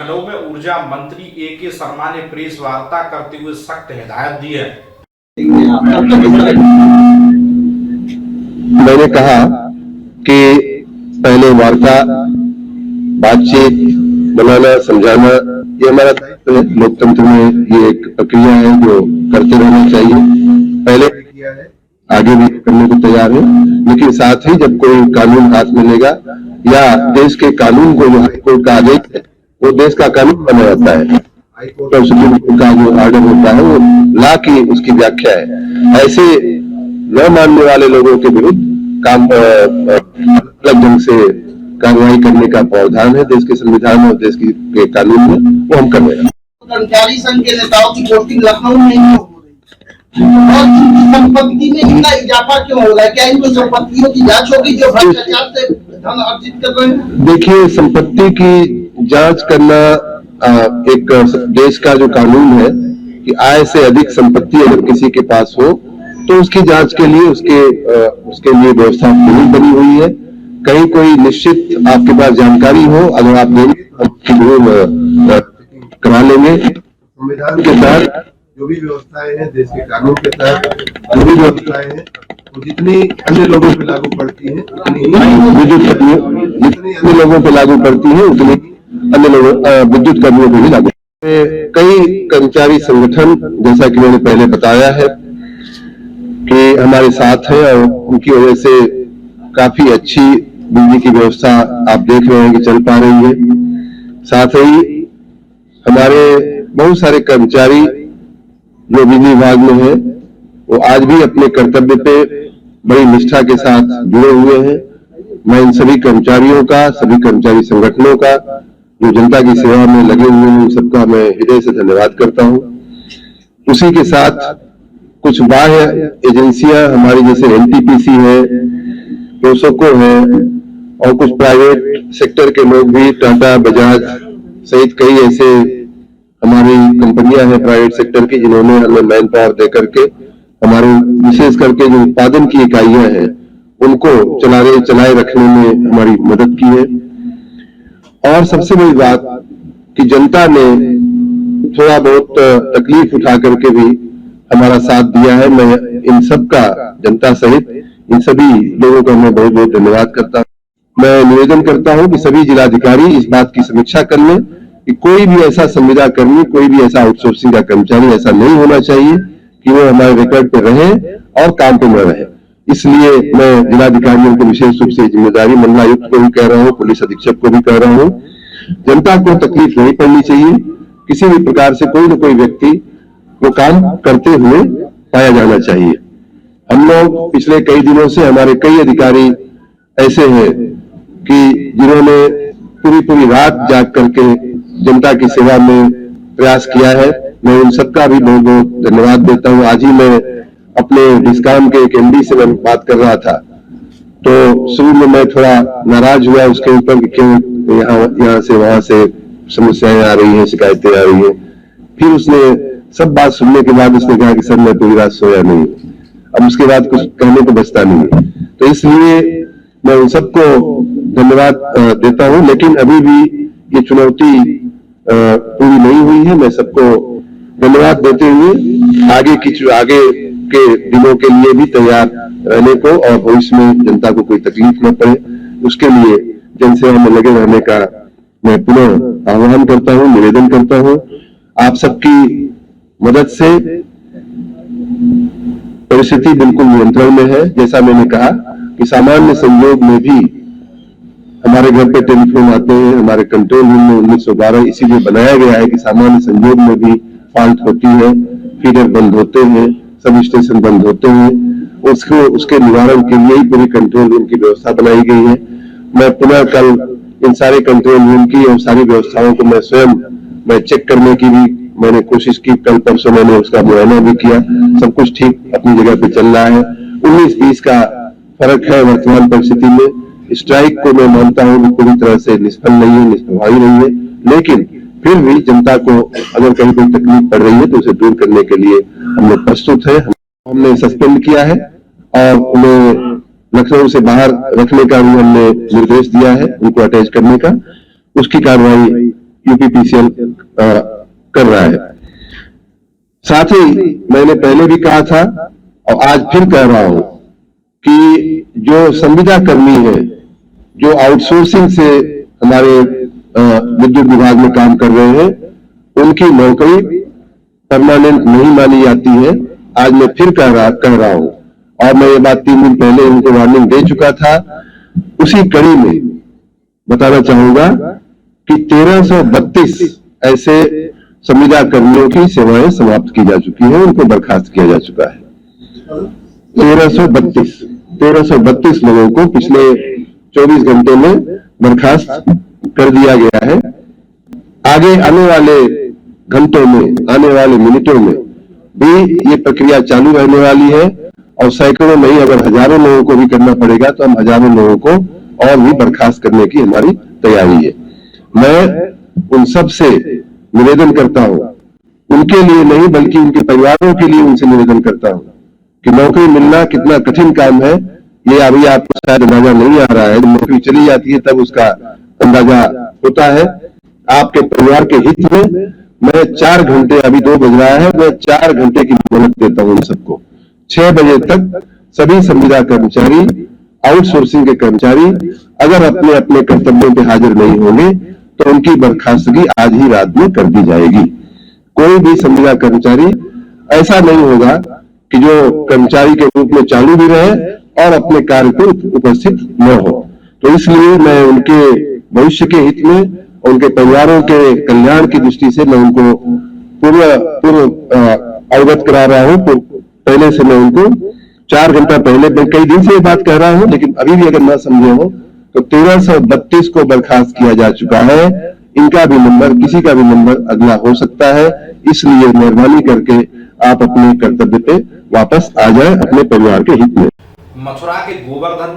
लखनऊ में ऊर्जा मंत्री ए.के. शर्मा ने प्रेस वार्ता करते हुए सख्त हिदायत दी है। मैंने कहा कि पहले वार्ता, बातचीत, बनाना, समझाना ये हमारा दायित्व है। लोकतंत्र में ये एक प्रक्रिया है जो करते रहना चाहिए। पहले भी किया है, आगे भी करने को तैयार है, लेकिन साथ ही जब कोई कानून हाथ में लेगा या देश के कानून को, जो हाईकोर्ट का आदेश है वो देश का कानून बना जाता है, हाईकोर्ट और सुप्रीम कोर्ट का जो ऑर्डर होता है वो ला की उसकी व्याख्या है। ऐसे न मानने वाले लोगों के विरुद्ध काम अलग ढंग से कार्रवाई करने का प्रावधान है देश के संविधान और देश के कानून में, वो हम कर रहे हैं। कर्मचारी संघ के नेताओं की पोस्टिंग लखनऊ में क्यों हो रही है और इनकी संपत्ति में इतना इजाफा क्यों हो रहा है? क्या इनको संपत्तियों की जांच होगी जो भ्रष्टाचार से धन अर्जित कर रहे हैं? देखिए, संपत्ति की जांच करना एक देश का जो कानून है कि आय से अधिक संपत्ति अगर किसी के पास हो तो उसकी जांच के लिए उसके लिए व्यवस्था बनी हुई है। कहीं कोई निश्चित आपके पास जानकारी हो, अगर आप देंगे तो करा लेंगे। संविधान के तहत जो भी व्यवस्थाएं हैं, देश के कानून के तहत जो भी व्यवस्थाएं हैं, वो जितनी अन्य लोगों पे लागू पड़ती है उतनी अन्य लोगों पे लागू पड़ती है उतनी अन्य लोगों विद्युत कर्मियों पे भी लागू। कई कर्मचारी संगठन, जैसा कि मैंने पहले बताया है, कि हमारे साथ है और उनकी वजह से काफी अच्छी बिजली की व्यवस्था आप देख रहे हैं कि चल पा रही है। साथ ही हमारे बहुत सारे कर्मचारी जो बिजली विभाग में है वो आज भी अपने कर्तव्य पे बड़ी निष्ठा के साथ जुड़े हुए हैं। मैं इन सभी कर्मचारियों का, सभी कर्मचारी संगठनों का जो जनता की सेवा में लगे हुए हैं, सबका मैं हृदय से धन्यवाद करता हूं। उसी के साथ कुछ बाह्य एजेंसियां हमारी, जैसे एनटीपीसी है, प्रोसोको है, और कुछ प्राइवेट सेक्टर के लोग भी, टाटा, बजाज सहित कई ऐसे हमारी कंपनियां हैं प्राइवेट सेक्टर की, जिन्होंने हमें मैन पावर देकर के हमारे विशेष करके जो उत्पादन की इकाइयां हैं उनको चलाए रखने में हमारी मदद की है। और सबसे बड़ी बात कि जनता ने थोड़ा बहुत तकलीफ उठा करके भी हमारा साथ दिया है। मैं इन सब का, जनता सहित इन सभी लोगों का मैं बहुत बहुत धन्यवाद करता हूं। मैं निवेदन करता हूं कि सभी जिलाधिकारी इस बात की समीक्षा कर लें कि कोई भी ऐसा संविदा कर्मी, कोई भी ऐसा आउटसोर्सिंग का कर्मचारी ऐसा नहीं होना चाहिए कि वो हमारे रिकॉर्ड पे रहे और काम पे न रहे। इसलिए मैं जिलाधिकारियों को विशेष रूप से जिम्मेदारी, मंडलायुक्त को भी कह रहा हूँ, पुलिस अधीक्षक को भी कह रहा हूँ, जनता को तकलीफ नहीं पड़नी चाहिए। किसी भी प्रकार से कोई न कोई व्यक्ति वो काम करते हुए पाया जाना चाहिए। हम लोग पिछले कई दिनों से, हमारे कई अधिकारी ऐसे हैं कि जिन्होंने पूरी रात जाग करके जनता की सेवा में प्रयास किया है। मैं उन सबका भी बहुत बहुत धन्यवाद देता हूं। आज ही मैं अपने डिस्काम के एक एमडी से मैं बात कर रहा था, तो शुरू में मैं थोड़ा नाराज हुआ उसके ऊपर कि क्यों यहाँ से वहां से समस्याएं आ रही हैं, शिकायतें आ रही हैं। फिर उसने सब बात सुनने के बाद उसने कहा कि सर मैं पूरी रात सोया नहीं, अब उसके बाद कुछ कहने को बचता नहीं है। तो इसलिए मैं उन सबको धन्यवाद देता हूं, लेकिन अभी भी ये चुनौती पूरी नहीं हुई है। मैं सबको धन्यवाद देते हुए आगे के दिनों के लिए भी तैयार रहने को, और भविष्य में जनता को कोई तकलीफ न पड़े उसके लिए जनसेवा में लगे रहने का मैं पुनः आह्वान करता हूं, निवेदन करता हूं। आप सबकी मदद से परिस्थिति बिल्कुल नियंत्रण में है। जैसा मैंने कहा कि सामान्य संयोग में भी हमारे घर पे टेलीफोन आते हैं, हमारे कंट्रोल रूम में 1912 इसीलिए बनाया गया है कि सामान्य संयोग में भी फॉल्ट होती है, फीडर बंद होते हैं, सब स्टेशन बंद होते हैं, उसके निवारण के लिए ही पूरी कंट्रोल रूम की व्यवस्था बनाई गई है। मैं पुनः कल इन सारे कंट्रोल रूम की और सारी व्यवस्थाओं को मैं स्वयं चेक करने की भी मैंने कोशिश की। कल परसों मैंने उसका मुआयना भी किया, सब कुछ ठीक अपनी जगह पे चल रहा है। 19-20 का फर्क है वर्तमान परिस्थिति में। स्ट्राइक को मैं मानता हूं कि पूरी तरह से निष्फल नहीं है, निष्प्रभावी नहीं है, लेकिन फिर भी जनता को अगर कहीं कोई तकलीफ पड़ रही है तो उसे दूर करने के लिए हम लोग प्रस्तुत है। हमने सस्पेंड किया है और उन्हें लखनऊ से बाहर रखने का भी हमने निर्देश दिया है, उनको अटैच करने का। उसकी कार्रवाई यूपीपीसीएल कर रहा है। साथ ही मैंने पहले भी कहा था और आज फिर कह रहा हूं कि जो संविदा कर्मी है, जो आउटसोर्सिंग से हमारे विद्युत विभाग में काम कर रहे हैं, उनकी नौकरी परमानेंट नहीं मानी जाती है। आज मैं फिर कह रहा हूं और मैं ये बात 3 दिन पहले उनको वार्निंग दे चुका था। उसी कड़ी में बताना चाहूंगा कि 1332 ऐसे संविदा कर्मियों की सेवाएं समाप्त की जा चुकी हैं, उनको बर्खास्त किया जा चुका है। 1332 लोगों को पिछले 24 घंटे में बर्खास्त कर दिया गया है। आगे आने वाले घंटों में, आने वाले मिनटों में भी ये प्रक्रिया चालू रहने वाली है और सैकड़ों नहीं अगर हजारों लोगों को भी करना पड़ेगा तो हम हजारों लोगों को और भी बर्खास्त करने की हमारी तैयारी है। मैं उन सब से निवेदन करता हूं, उनके लिए नहीं बल्कि उनके परिवारों के लिए उनसे निवेदन करता हूं कि नौकरी मिलना कितना कठिन काम है, ये अभी आपको शायद अंदाजा नहीं आ रहा है। जब नौकरी चली जाती है तब उसका अंदाजा होता है। आपके परिवार के हित में मैं 4 घंटे, अभी 2 बज रहा है, मैं 4 घंटे की मोहलत देता हूं उन सबको। 6 बजे तक सभी संविदा कर्मचारी, आउटसोर्सिंग के कर्मचारी अगर अपने अपने कर्तव्यों पे हाजिर नहीं होंगे तो उनकी बर्खास्तगी आज ही रात में कर दी जाएगी। कोई भी संविदा कर्मचारी ऐसा नहीं होगा कि जो कर्मचारी के रूप में चालू भी रहे और अपने कार्य को उपस्थित न हो। तो इसलिए मैं उनके भविष्य के हित में, उनके परिवारों के कल्याण की दृष्टि से मैं उनको पूर्व अवगत करा रहा हूं। पहले से मैं उनको 4 घंटा पहले, मैं कई दिन से ये बात कह रहा हूं लेकिन अभी भी अगर ना समझे हो तो 1332 को बर्खास्त किया जा चुका है। इनका भी नंबर, किसी का भी नंबर अगला हो सकता है। इसलिए मेहरबानी करके आप अपने कर्तव्य पे वापस आ जाएं अपने परिवार के हित में। मथुरा के गोवर्धन